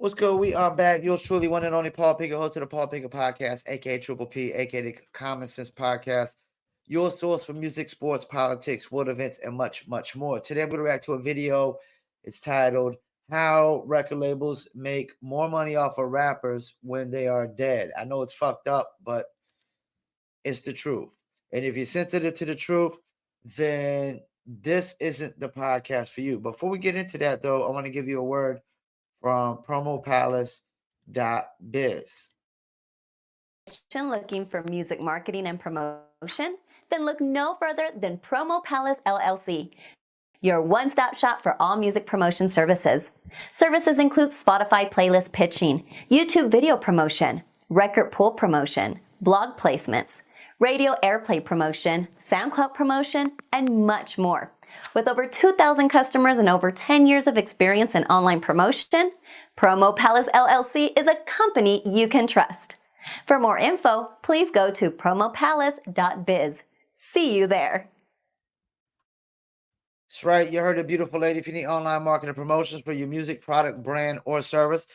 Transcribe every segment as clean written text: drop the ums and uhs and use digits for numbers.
What's good? We are back. Yours truly, one and only Paul Pickett, host of the Paul Pickett Podcast, aka Triple P, aka the Common Sense Podcast. Your source for music, sports, politics, world events, and much, much more. Today, I'm going to react to a video. It's titled "How Record Labels Make More Money Off of Rappers When They Are Dead." I know it's fucked up, but it's the truth. And if you're sensitive to the truth, then this isn't the podcast for you. Before we get into that, though, I want to give you a word from promopalace.biz. Looking for music marketing and promotion? Then look no further than Promo Palace LLC, your one-stop shop for all music promotion services. Services include Spotify playlist pitching, YouTube video promotion, record pool promotion, blog placements, radio airplay promotion, SoundCloud promotion, and much more. With over 2,000 customers and over 10 years of experience in online promotion, Promo Palace LLC is a company you can trust. For more info, please go to promopalace.biz. See you there. That's right. You heard a beautiful lady. If you need online marketing promotions for your music, product, brand, or service,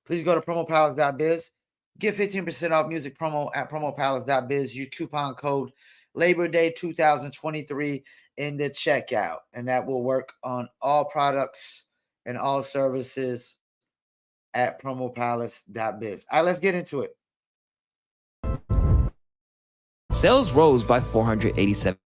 please go to promopalace.biz. Get 15% off music promo at promopalace.biz. Use coupon code Labor Day 2023 in the checkout, and that will work on all products and all services at promopalace.biz. All right, let's get into it. Sales rose by 487%.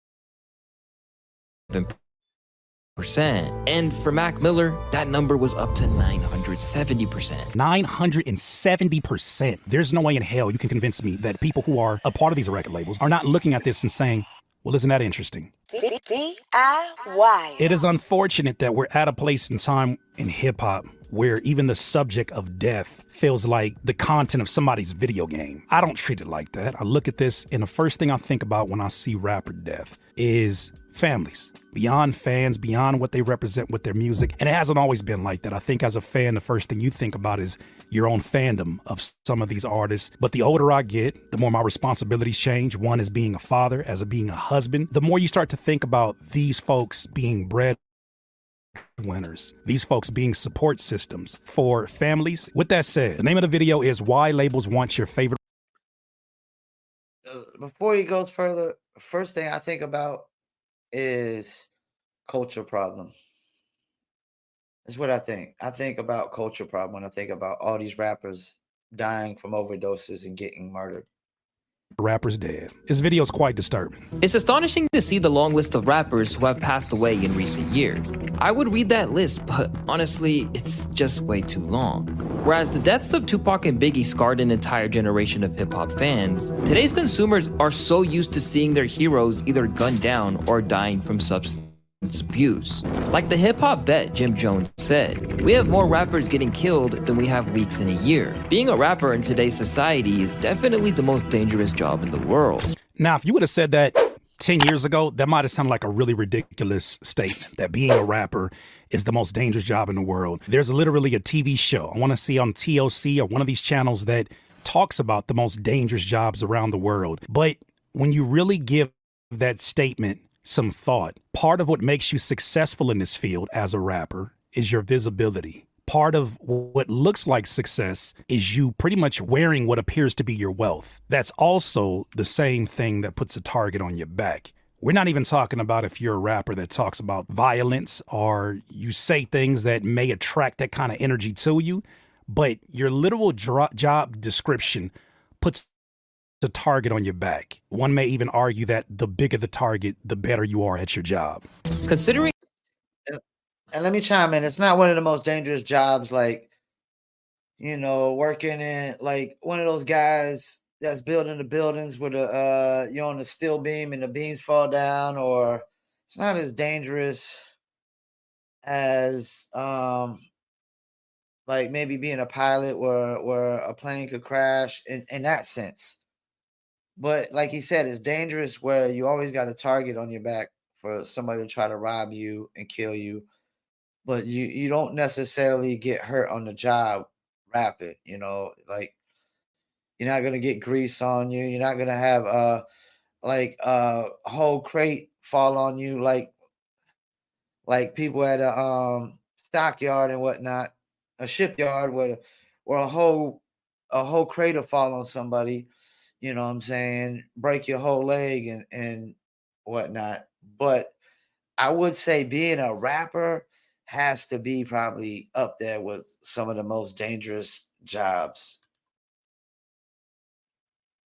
And for Mac Miller, that number was up to 970%. 970%. There's no way in hell you can convince me that people who are a part of these record labels are not looking at this and saying, well, isn't that interesting? DIY. It is unfortunate that we're at a place in time in hip-hop where even the subject of death feels like the content of somebody's video game. I don't treat it like that. I look at this, and the first thing I think about when I see rapper death is families, beyond fans, beyond what they represent with their music. And it hasn't always been like that. I think as a fan, the first thing you think about is your own fandom of some of these artists. But the older I get, the more my responsibilities change. One is being a father, as a being a husband. The more you start to think about these folks being breadwinners, these folks being support systems for families. With that said, the name of the video is Why Labels Want Your Favorite. Before he goes further, first thing I think about is culture problem. That's what I think. I think about culture problem when I think about all these rappers dying from overdoses and getting murdered. Rappers dead. This video is quite disturbing. It's astonishing to see the long list of rappers who have passed away in recent years. I would read that list, but honestly, it's just way too long. Whereas the deaths of Tupac and Biggie scarred an entire generation of hip-hop fans, today's consumers are so used to seeing their heroes either gunned down or dying from substance abuse. Like the hip-hop vet Jim Jones said, we have more rappers getting killed than we have weeks in a year. Being a rapper in today's society is definitely the most dangerous job in the world. Now, if you would have said that 10 years ago, that might have sounded like a really ridiculous statement, that being a rapper is the most dangerous job in the world. There's literally a TV show I want to see on TLC or one of these channels that talks about the most dangerous jobs around the world. But when you really give that statement some thought, part of what makes you successful in this field as a rapper is your visibility. Part of what looks like success is you pretty much wearing what appears to be your wealth. That's also the same thing that puts a target on your back. We're not even talking about if you're a rapper that talks about violence or you say things that may attract that kind of energy to you, but your literal job description puts the target on your back. One may even argue that the bigger the target, the better you are at your job. Considering And let me chime in. It's not one of the most dangerous jobs, like, working in like one of those guys that's building the buildings with you're on the steel beam and the beams fall down, or it's not as dangerous as like maybe being a pilot where a plane could crash in that sense. But like he said, it's dangerous where you always got a target on your back for somebody to try to rob you and kill you. But you don't necessarily get hurt on the job rapid, like you're not gonna get grease on you. You're not gonna have a whole crate fall on you like people at a stockyard and whatnot. a shipyard where a whole crater fall on somebody, you know what I'm saying, break your whole leg and whatnot. But I would say being a rapper has to be probably up there with some of the most dangerous jobs.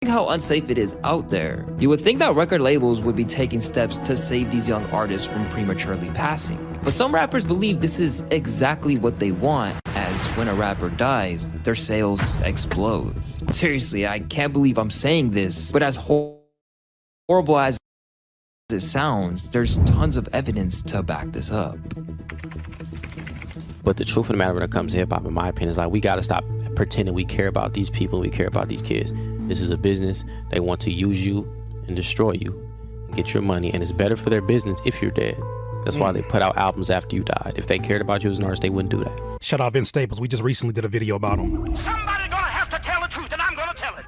How unsafe it is out there. You would think that record labels would be taking steps to save these young artists from prematurely passing. But some rappers believe this is exactly what they want, as when a rapper dies, their sales explode. Seriously, I can't believe I'm saying this, but as horrible as it sounds, there's tons of evidence to back this up. But the truth of the matter when it comes to hip-hop, in my opinion, is like, we got to stop pretending we care about these people, we care about these kids. This is a business. They want to use you and destroy you and get your money, and it's better for their business if you're dead. That's why they put out albums after you died. If they cared about you as an artist, they wouldn't do that. Shout out Vince Staples. We just recently did a video about him. Somebody's gonna have to tell the truth, and I'm gonna tell it.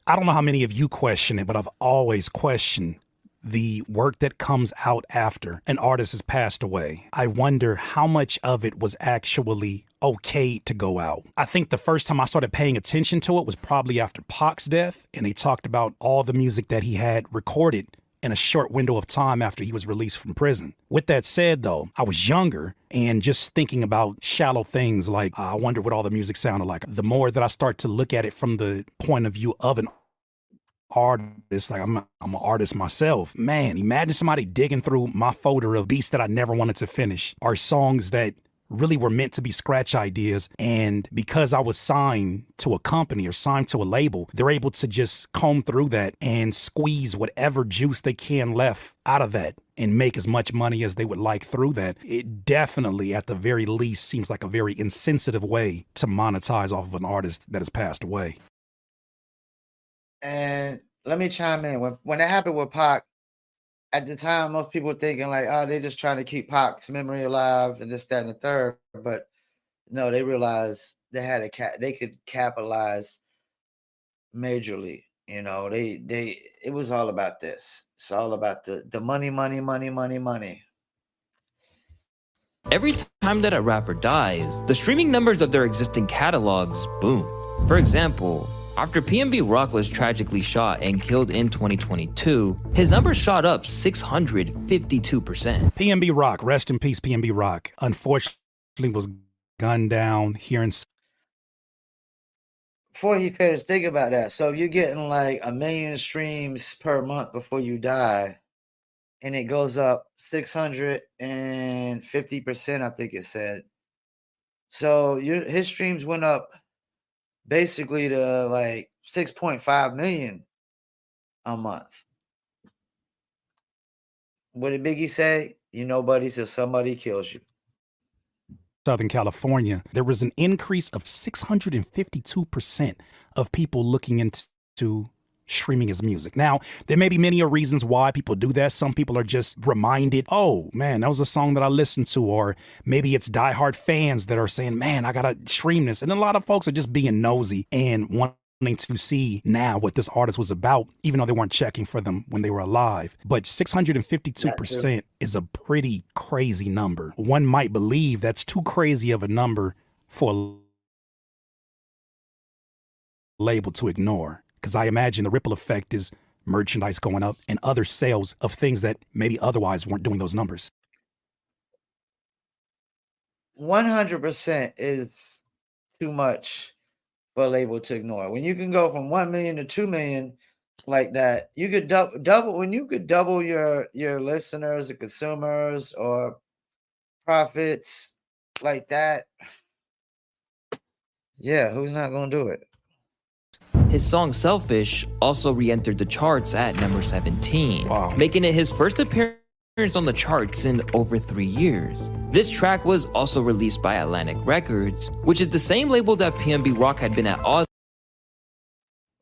I don't know how many of you question it, but I've always questioned the work that comes out after an artist has passed away. I wonder how much of it was actually okay to go out. I think the first time I started paying attention to it was probably after Pac's death, and they talked about all the music that he had recorded in a short window of time after he was released from prison. With that said, though, I was younger and just thinking about shallow things like, I wonder what all the music sounded like. The more that I start to look at it from the point of view of an artist, like I'm an artist myself, man, imagine somebody digging through my folder of beats that I never wanted to finish, or songs that really were meant to be scratch ideas, and because I was signed to a company or signed to a label, they're able to just comb through that and squeeze whatever juice they can left out of that and make as much money as they would like through that. It definitely, at the very least, seems like a very insensitive way to monetize off of an artist that has passed away. And let me chime in. When it happened with Pac, at the time, most people were thinking like, oh, they're just trying to keep Pac's memory alive and this, that, and the third. But no, they realized they had they could capitalize majorly. You know, it was all about this. It's all about the money, money, money, money, money. Every time that a rapper dies, the streaming numbers of their existing catalogs boom. For example, after PNB Rock was tragically shot and killed in 2022, his numbers shot up 652%. PNB Rock, rest in peace, PNB Rock, unfortunately was gunned down here in... Before he finished, think about that. So if you're getting like 1 million streams per month before you die, and it goes up 650%, I think it said. So his streams went up basically to like 6.5 million a month. What did Biggie say? You know, buddy, till somebody kills you. Southern California, there was an increase of 652% of people looking into streaming his music. Now, there may be many reasons why people do that. Some people are just reminded, oh man, that was a song that I listened to, or maybe it's diehard fans that are saying, man, I gotta stream this. And a lot of folks are just being nosy and wanting to see now what this artist was about, even though they weren't checking for them when they were alive. But 652% is a pretty crazy number. One might believe that's too crazy of a number for a label to ignore. Because I imagine the ripple effect is merchandise going up and other sales of things that maybe otherwise weren't doing those numbers. 100% is too much for a label to ignore. When you can go from 1 million to 2 million like that, you could double when you could double your listeners or consumers or profits like that. Yeah, who's not going to do it? His song Selfish also re-entered the charts at number 17, making it his first appearance on the charts in over 3 years. This track was also released by Atlantic Records, which is the same label that PNB Rock had been at odds.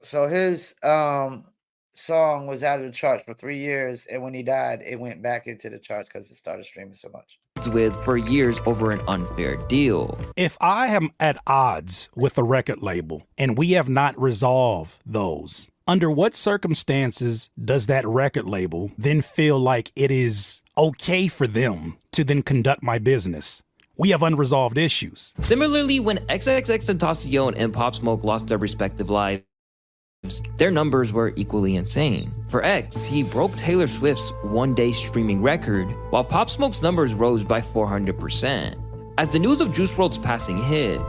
So his song was out of the charts for 3 years, and when he died, it went back into the charts because it started streaming so much. With for years over an unfair deal. If I am at odds with a record label and we have not resolved those, Under what circumstances does that record label then feel like it is okay for them to then conduct my business? We have unresolved issues. Similarly, when XXXTentacion and Pop Smoke lost their respective lives, their numbers were equally insane. For X, he broke Taylor Swift's one-day streaming record, while Pop Smoke's numbers rose by 400%. As the news of Juice WRLD's passing hit,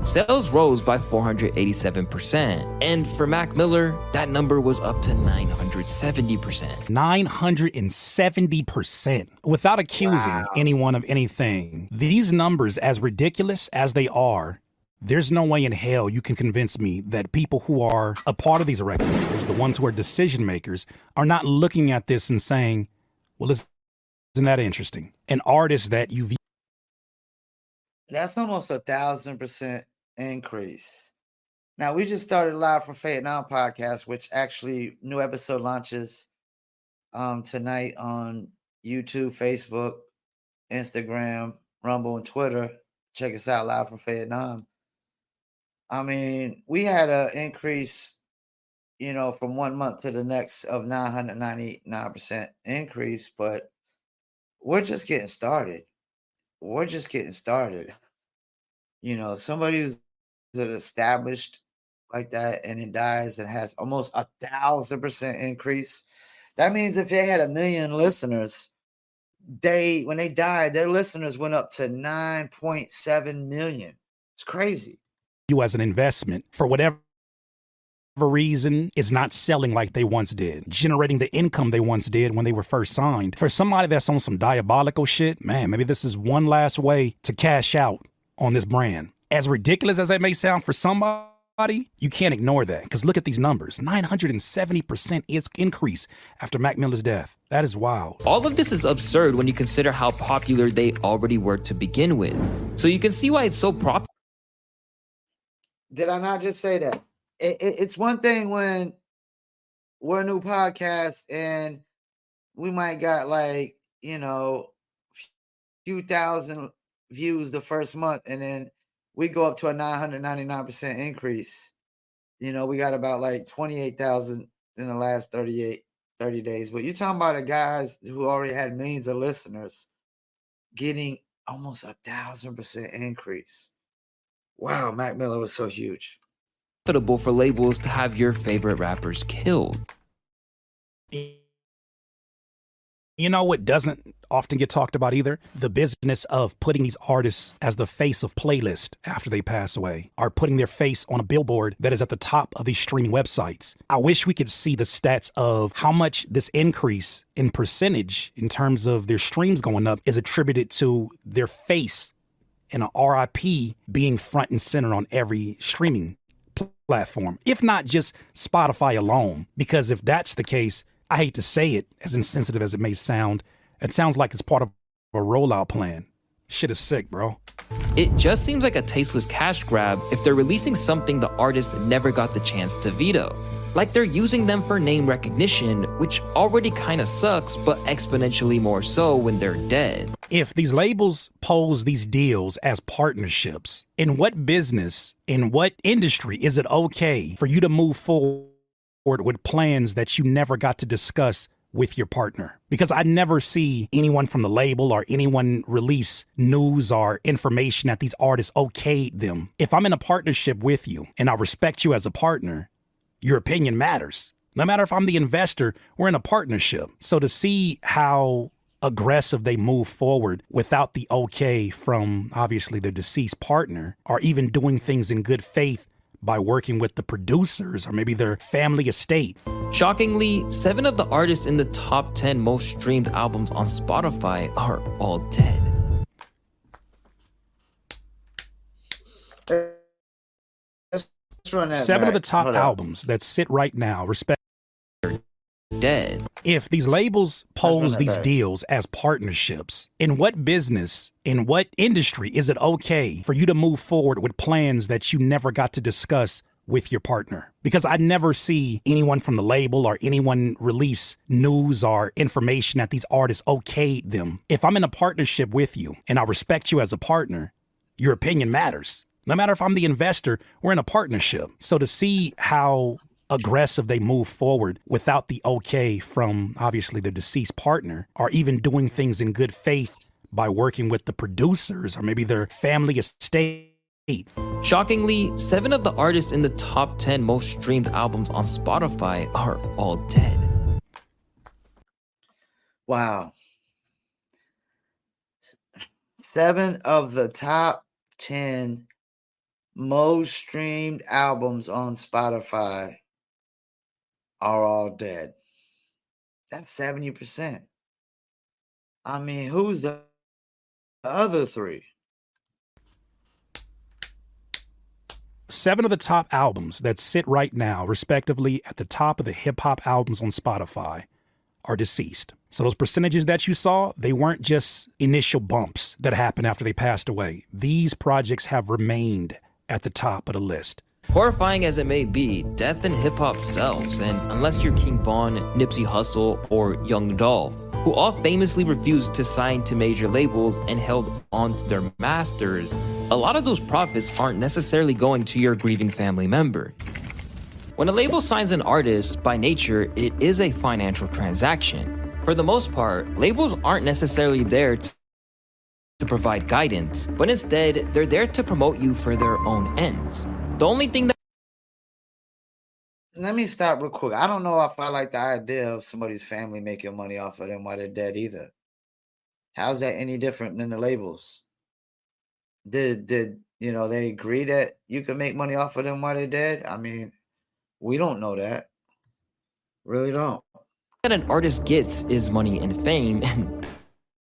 sales rose by 487%, and for Mac Miller, that number was up to 970%. 970%. Without accusing anyone of anything, these numbers, as ridiculous as they are, there's no way in hell you can convince me that people who are a part of these record labels, the ones who are decision makers, are not looking at this and saying, well, isn't that interesting? An artist that you view. That's almost 1,000% increase. Now, we just started Live from Vietnam podcast, which actually new episode launches tonight on YouTube, Facebook, Instagram, Rumble, and Twitter. Check us out, Live from Vietnam. I mean, we had an increase, from 1 month to the next of 999% increase, but we're just getting started. Somebody who's established like that and it dies and has almost 1,000% increase. That means if they had 1 million listeners, when they died, their listeners went up to 9.7 million. It's crazy. You as an investment for whatever reason is not selling like they once did, generating the income they once did when they were first signed. For somebody that's on some diabolical shit, man, maybe this is one last way to cash out on this brand. As ridiculous as that may sound for somebody, you can't ignore that, because look at these numbers. 970% is increase after Mac Miller's death. That is wild. All of this is absurd when you consider how popular they already were to begin with. So you can see why it's so profitable. Did I not just say that? It's one thing when we're a new podcast and we might got few thousand views the first month, and then we go up to a 999% increase. We got about 28,000 in the last 30 days. But you're talking about the guys who already had millions of listeners getting almost 1,000% increase. Wow, Mac Miller was so huge. Profitable for labels to have your favorite rappers killed. You know what doesn't often get talked about either? The business of putting these artists as the face of playlist after they pass away, or putting their face on a billboard that is at the top of these streaming websites. I wish we could see the stats of how much this increase in percentage in terms of their streams going up is attributed to their face and a RIP being front and center on every streaming platform, if not just Spotify alone. Because if that's the case, I hate to say it, as insensitive as it may sound, it sounds like it's part of a rollout plan. Shit is sick, bro. It just seems like a tasteless cash grab if they're releasing something the artist never got the chance to veto. Like they're using them for name recognition, which already kinda sucks, but exponentially more so when they're dead. If these labels pose these deals as partnerships, in what business, in what industry is it okay for you to move forward with plans that you never got to discuss with your partner? Because I never see anyone from the label or anyone release news or information that these artists okayed them. If I'm in a partnership with you and I respect you as a partner, your opinion matters. No matter if I'm the investor, we're in a partnership. So to see how aggressive they move forward without the okay from obviously their deceased partner, or even doing things in good faith by working with the producers or maybe their family estate. Shockingly, 7 of the artists in the top 10 most streamed albums on Spotify are all dead. Seven of the top albums that sit right now, dead. If these labels pose these deals as partnerships, in what business, in what industry is it okay for you to move forward with plans that you never got to discuss with your partner? Because I never see anyone from the label or anyone release news or information that these artists okayed them. If I'm in a partnership with you and I respect you as a partner, your opinion matters. No matter if I'm the investor, we're in a partnership. So to see how aggressive they move forward without the okay from obviously the deceased partner, or even doing things in good faith by working with the producers or maybe their family estate. Shockingly, 7 of the artists in the top 10 most streamed albums on Spotify are all dead. Wow. 7 of the top 10 most streamed albums on Spotify are all dead. That's 70%. I mean, who's the other 3? 7 of the top albums that sit right now, respectively, at the top of the hip-hop albums on Spotify are deceased. So those percentages that you saw, they weren't just initial bumps that happened after they passed away. These projects have remained at the top of the list. Horrifying as it may be, death in hip-hop sells, and unless you're King Von, Nipsey Hussle, or Young Dolph, who all famously refused to sign to major labels and held on to their masters, a lot of those profits aren't necessarily going to your grieving family member. When a label signs an artist, by nature, it is a financial transaction. For the most part, labels aren't necessarily there to provide guidance, but instead, they're there to promote you for their own ends. The only thing that Let me stop real quick. I don't know if I like the idea of somebody's family making money off of them while they're dead either. How's that any different than the labels? Did they agree that you can make money off of them while they're dead? I mean, we don't know that. Really don't. an artist gets is money and fame, and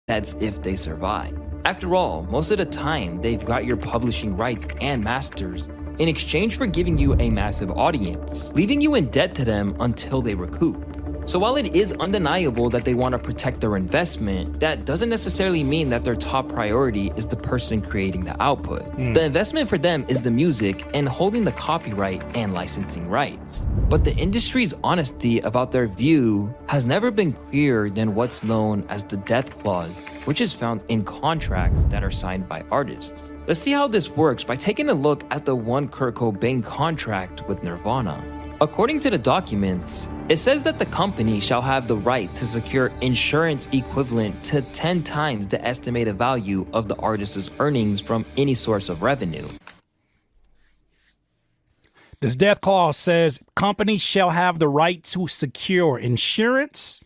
that's if they survive. After all, most of the time, they've got your publishing rights and masters in exchange for giving you a massive audience, leaving you in debt to them until they recoup. So while it is undeniable that they want to protect their investment, that doesn't necessarily mean that their top priority is the person creating the output. The investment for them is the music and holding the copyright and licensing rights. But the industry's honesty about their view has never been clearer than what's known as the death clause, which is found in contracts that are signed by artists. Let's see how this works by taking a look at the one Kurt Cobain contract with Nirvana. According to the documents, it says that the company shall have the right to secure insurance equivalent to 10 times the estimated value of the artist's earnings from any source of revenue. This death clause says companies shall have the right to secure insurance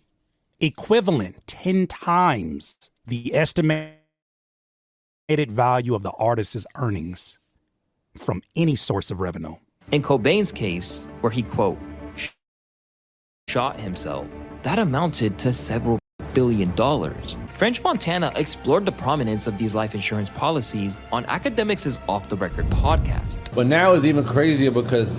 equivalent 10 times the estimated value of the artist's earnings from any source of revenue. In Cobain's case, where he, quote, shot himself, that amounted to several $1 billion. French Montana explored the prominence of these life insurance policies on Academics' Off the Record podcast. But now it's even crazier because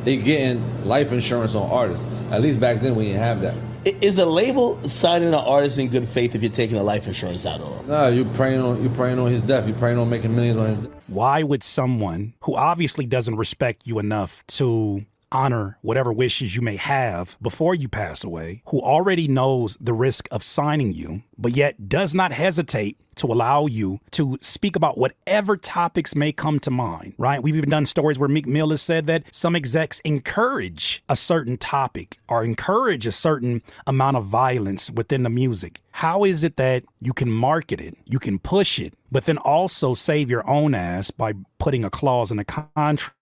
they getting life insurance on artists. At least back then we didn't have that. Is a label signing an artist in good faith if you're taking a life insurance out on him? No, you praying on his death. You praying on making millions on his death. Why would someone who obviously doesn't respect you enough to honor whatever wishes you may have before you pass away, who already knows the risk of signing you, but yet does not hesitate to allow you to speak about whatever topics may come to mind, right? We've even done stories where Meek Mill has said that some execs encourage a certain topic or encourage a certain amount of violence within the music. How is it that you can market it, you can push it, but then also save your own ass by putting a clause in a contract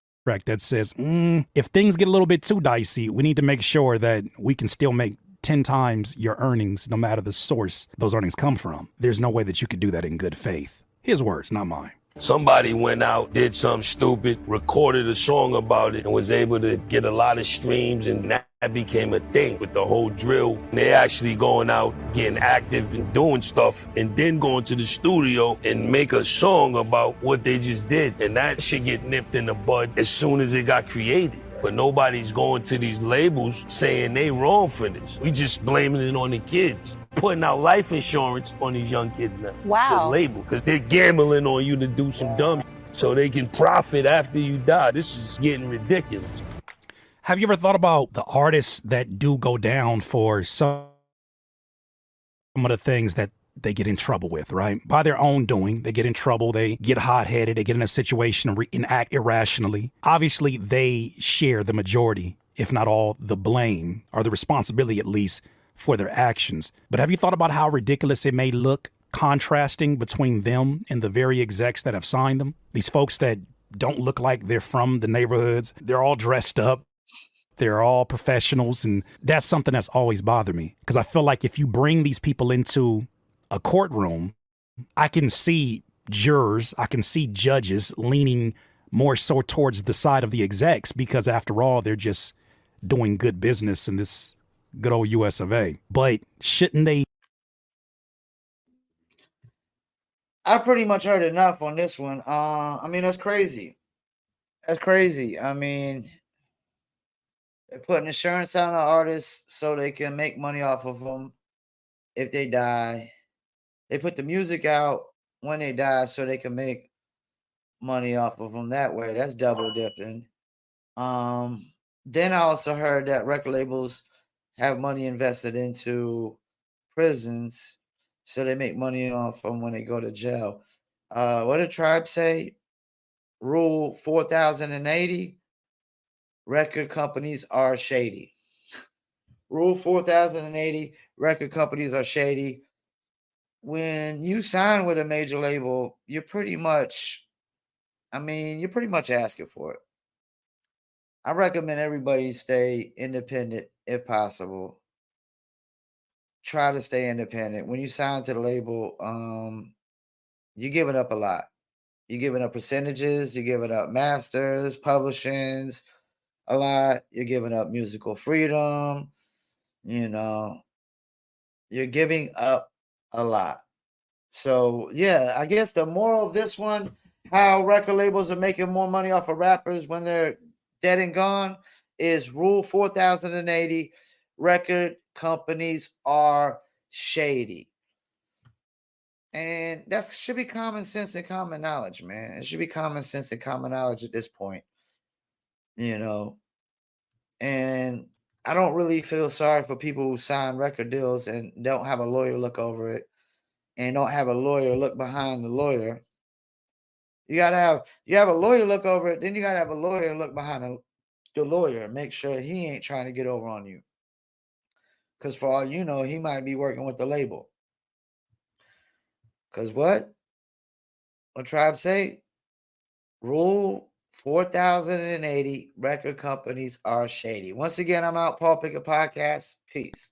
that says, if things get a little bit too dicey, we need to make sure that we can still make 10 times your earnings, no matter the source those earnings come from. There's no way that you could do that in good faith. His words, not mine. Somebody went out, did something stupid, recorded a song about it, and was able to get a lot of streams, and that became a thing with the whole drill. They actually going out, getting active and doing stuff, and then going to the studio and make a song about what they just did. And that should get nipped in the bud as soon as it got created. But nobody's going to these labels saying they wrong for this. We just blaming it on the kids. Putting out life insurance on these young kids now. Wow. The label, because they're gambling on you to do some dumb so they can profit after you die. This is getting ridiculous. Have you ever thought about the artists that do go down for some of the things that they get in trouble with, right? By their own doing, they get in trouble, they get hot-headed, they get in a situation and act irrationally. Obviously, they share the majority if not all, the blame or the responsibility, at least, for their actions. But have you thought about how ridiculous it may look contrasting between them and the very execs that have signed them? These folks that don't look like they're from the neighborhoods. They're all dressed up. They're all professionals. And that's something that's always bothered me, because I feel like if you bring these people into a courtroom, I can see jurors, I can see judges leaning more so towards the side of the execs, because after all, they're just doing good business in this good old US of A. But shouldn't they? I pretty much heard enough on this one. I mean, that's crazy. That's crazy. I mean, they're putting insurance on the artists so they can make money off of them if they die. They put the music out when they die so they can make money off of them that way. That's double dipping. Then I also heard that record labels have money invested into prisons, so they make money off them when they go to jail. What did Tribe say? Rule 4080, record companies are shady. Rule 4080, record companies are shady. When you sign with a major label, you're pretty much asking for it. I recommend everybody stay independent if possible. Try to stay independent. When you sign to the label, you're giving up a lot. You're giving up percentages, you're giving up masters, publishings, a lot. You're giving up musical freedom. You're giving up a lot. So, yeah, I guess the moral of this one, how record labels are making more money off of rappers when they're dead and gone, is Rule 4080. Record companies are shady. And that should be common sense and common knowledge, man. It should be common sense and common knowledge at this point, And I don't really feel sorry for people who sign record deals and don't have a lawyer look over it and don't have a lawyer look behind the lawyer. You have a lawyer look over it, then you gotta have a lawyer look behind the lawyer and make sure he ain't trying to get over on you. Because for all you know, he might be working with the label. Because what Tribe say? Rule 4080, record companies are shady. Once again, I'm out. Paul Pickett Podcast. Peace.